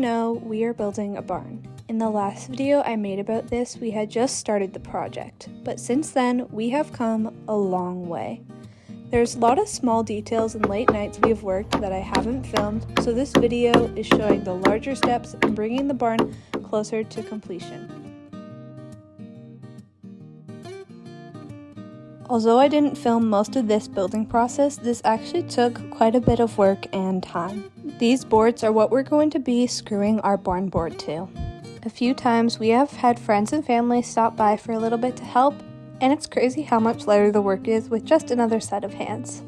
know, we are building a barn. In the last video I made about this, we had just started the project, but since then, we have come a long way. There's a lot of small details and late nights we have worked that I haven't filmed, so this video is showing the larger steps in bringing the barn closer to completion. Although I didn't film most of this building process, this actually took quite a bit of work and time. These boards are what we're going to be screwing our barn board to. A few times we have had friends and family stop by for a little bit to help, and it's crazy how much lighter the work is with just another set of hands.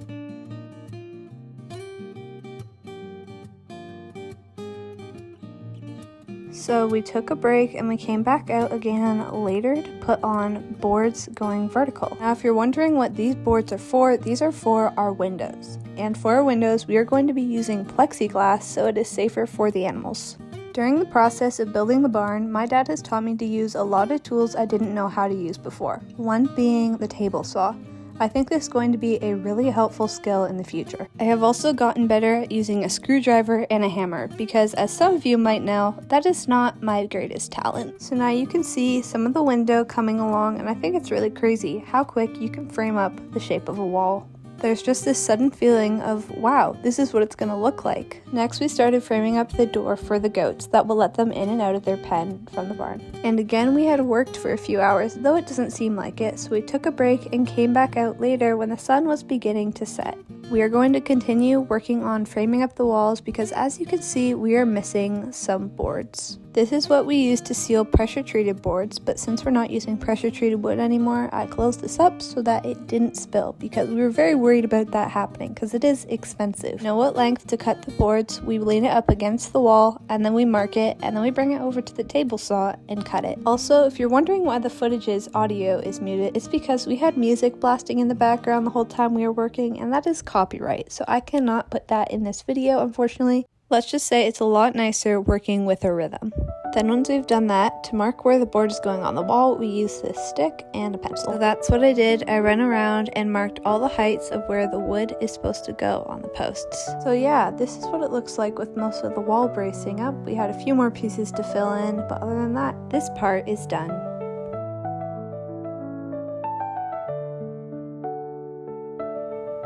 So we took a break and we came back out again later to put on boards going vertical. Now if you're wondering what these boards are for, these are for our windows. And for our windows, we are going to be using plexiglass so it is safer for the animals. During the process of building the barn, my dad has taught me to use a lot of tools I didn't know how to use before, one being the table saw. I think this is going to be a really helpful skill in the future. I have also gotten better at using a screwdriver and a hammer because, as some of you might know, that is not my greatest talent. So now you can see some of the window coming along, and I think it's really crazy how quick you can frame up the shape of a wall. There's just this sudden feeling of, wow, this is what it's going to look like. Next, we started framing up the door for the goats that will let them in and out of their pen from the barn. And again, we had worked for a few hours, though it doesn't seem like it, so we took a break and came back out later when the sun was beginning to set. We are going to continue working on framing up the walls because, as you can see, we are missing some boards. This is what we use to seal pressure-treated boards, but since we're not using pressure-treated wood anymore, I closed this up so that it didn't spill because we were very worried about that happening because it is expensive. Know what length to cut the boards, we lean it up against the wall, and then we mark it, and then we bring it over to the table saw and cut it. Also, if you're wondering why the footage's audio is muted, it's because we had music blasting in the background the whole time we were working, and that is copyright, so I cannot put that in this video, unfortunately. Let's just say it's a lot nicer working with a rhythm. Then once we've done that, to mark where the board is going on the wall, we use this stick and a pencil. So that's what I did. I ran around and marked all the heights of where the wood is supposed to go on the posts. So yeah, this is what it looks like with most of the wall bracing up. We had a few more pieces to fill in, but other than that, this part is done.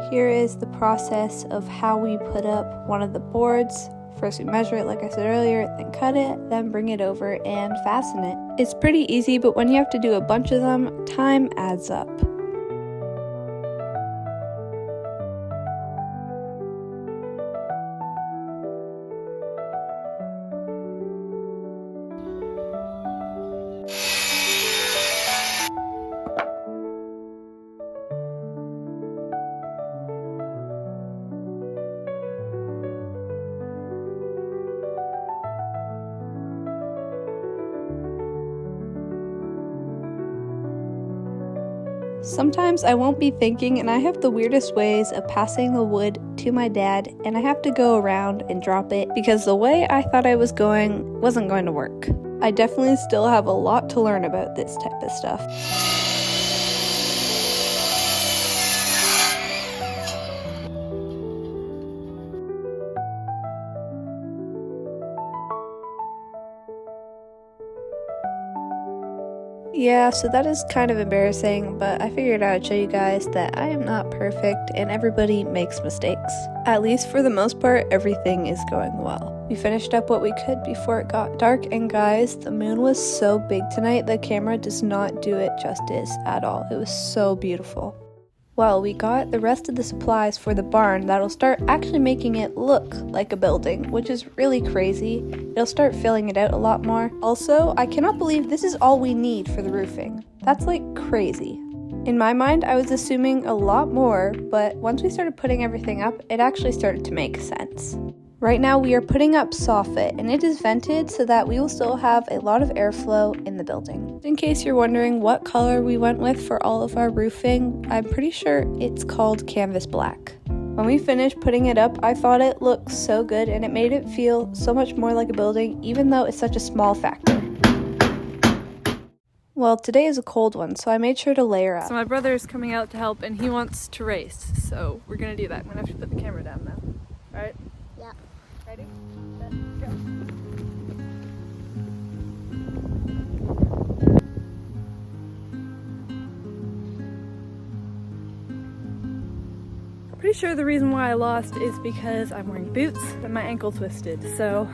Here is the process of how we put up one of the boards. First we measure it like I said earlier, then cut it, then bring it over and fasten it. It's pretty easy, but when you have to do a bunch of them, time adds up. Sometimes I won't be thinking and I have the weirdest ways of passing the wood to my dad, and I have to go around and drop it because the way I thought I was going wasn't going to work. I definitely still have a lot to learn about this type of stuff. Yeah, so that is kind of embarrassing, but I figured I would show you guys that I am not perfect and everybody makes mistakes. At least for the most part, everything is going well. We finished up what we could before it got dark, and guys, the moon was so big tonight, the camera does not do it justice at all. It was so beautiful. Well, we got the rest of the supplies for the barn that'll start actually making it look like a building, which is really crazy. It'll start filling it out a lot more. Also, I cannot believe this is all we need for the roofing. That's like crazy. In my mind, I was assuming a lot more, but once we started putting everything up, it actually started to make sense. Right now we are putting up soffit, and it is vented so that we will still have a lot of airflow in the building. In case you're wondering what color we went with for all of our roofing, I'm pretty sure it's called canvas black. When we finished putting it up, I thought it looked so good and it made it feel so much more like a building, even though it's such a small factor. Well, today is a cold one, so I made sure to layer up. So my brother is coming out to help and he wants to race, so we're gonna do that. I'm gonna have to put the camera down now. Alright? Yeah. Ready? Let's go. pretty sure the reason why I lost is because I'm wearing boots and my ankle twisted, so.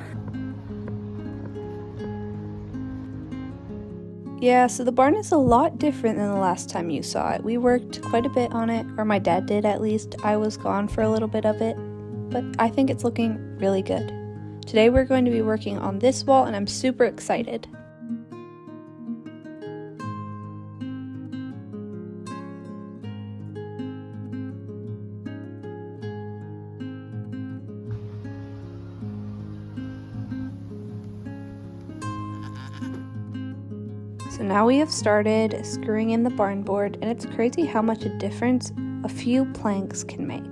Yeah, so the barn is a lot different than the last time you saw it. We worked quite a bit on it, or my dad did at least. I was gone for a little bit of it, but I think it's looking really good. Today we're going to be working on this wall and I'm super excited. So now we have started screwing in the barn board, and it's crazy how much a difference a few planks can make.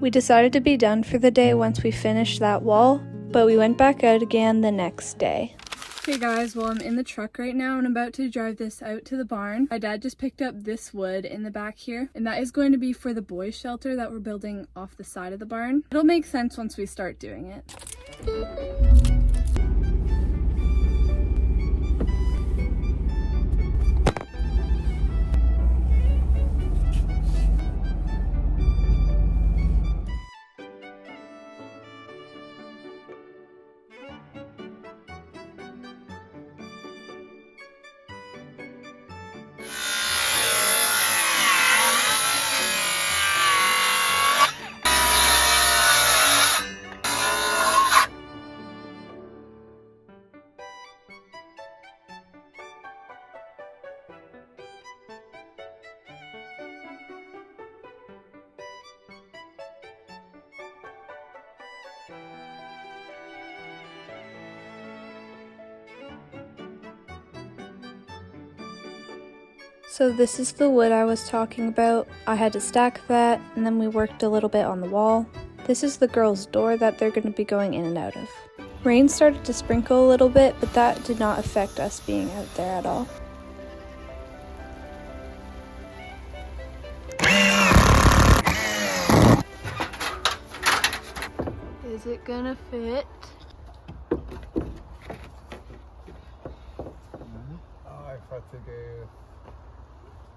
We decided to be done for the day once we finished that wall, but we went back out again the next day. Okay guys, well I'm in the truck right now and I'm about to drive this out to the barn. My dad just picked up this wood in the back here, and that is going to be for the boys shelter that we're building off the side of the barn. It'll make sense once we start doing it. So this is the wood I was talking about. I had to stack that, and then we worked a little bit on the wall. This is the girls' door that they're going to be going in and out of. Rain started to sprinkle a little bit, but that did not affect us being out there at all. Is it gonna fit?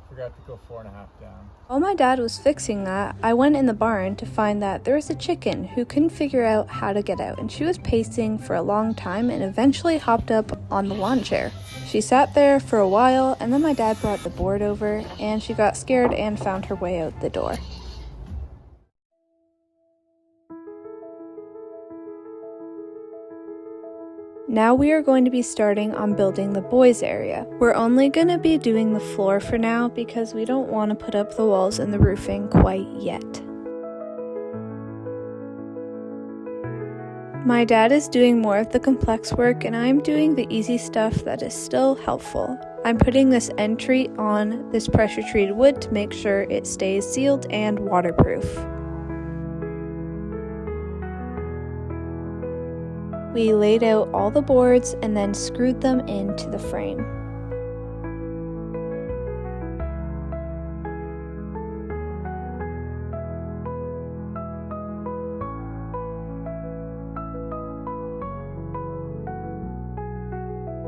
Forgot to go 4.5 down. While my dad was fixing that, I went in the barn to find that there was a chicken who couldn't figure out how to get out, and she was pacing for a long time and eventually hopped up on the lawn chair. She sat there for a while, and then my dad brought the board over and she got scared and found her way out the door. Now we are going to be starting on building the boys area. We're only going to be doing the floor for now because we don't want to put up the walls and the roofing quite yet. My dad is doing more of the complex work and I'm doing the easy stuff that is still helpful. I'm putting this entry on this pressure treated wood to make sure it stays sealed and waterproof. We laid out all the boards and then screwed them into the frame.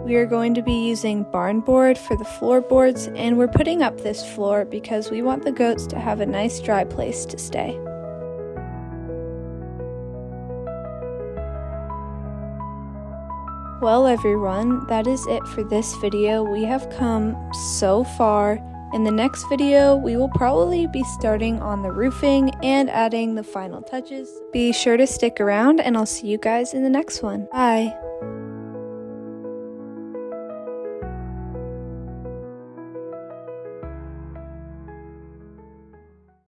We are going to be using barn board for the floorboards, and we're putting up this floor because we want the goats to have a nice dry place to stay. Well everyone, that is it for this video. We have come so far In the next video, we will probably be starting on the roofing and adding the final touches. Be sure to stick around and I'll see you guys in the next one. Bye!